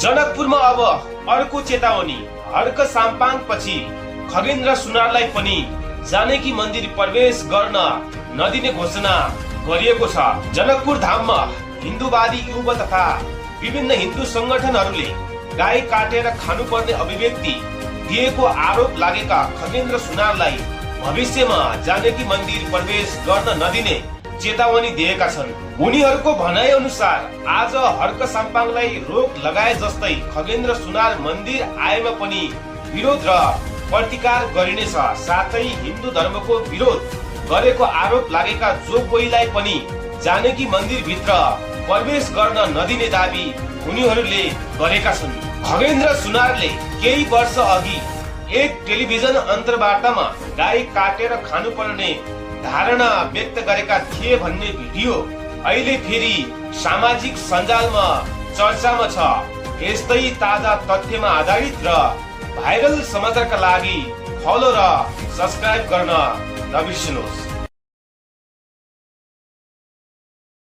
जनकपुरमा अब अर्को चेतावनी। हर्क साम्पाङ पछि खगेन्द्र सुनारलाई पनि जानकी मन्दिर प्रवेश गर्न नदिने घोषणा गरिएको छ। जनकपुर धाममा हिन्दूवादी युवा तथा विभिन्न हिन्दू संगठनहरूले गाई काटेर खानुपर्ने अभिव्यक्ति दिएको आरोप लागेका खगेन्द्र सुनारलाई भविष्यमा जानकी मन्दिर प्रवेश गर्न नदिने चेतावनी दिएका छन्। उनीहरूको भनाइ अनुसार आज हर्क साम्पाङलाई रोक लगाए जस्तै खगेन्द्र सुनार मन्दिर आएमा पनि विरोध र प्रतिकार गरिनेछ। साथै हिन्दू धर्मको विरोध गरेको आरोप लागेका जो कोहीलाई पनि जानकी मन्दिर भित्र प्रवेश गर्न नदिने दाबी उनीहरूले गरेका छन्। खगेन्द्र सुनारले केही वर्ष अघि एक टेलिभिजन अन्तर्वार्तामा गाई काटेर खानुपर्ने धारणा व्यक्त गरेका थिए भन्ने भिडियो अहिले फेरि सामाजिक सञ्जालमा चर्चामा छ। यस्तै ताजा तथ्यमा आधारित र भाइरल समाचारका लागि फलो र सब्स्क्राइब गर्न नबिर्सनुहोस्।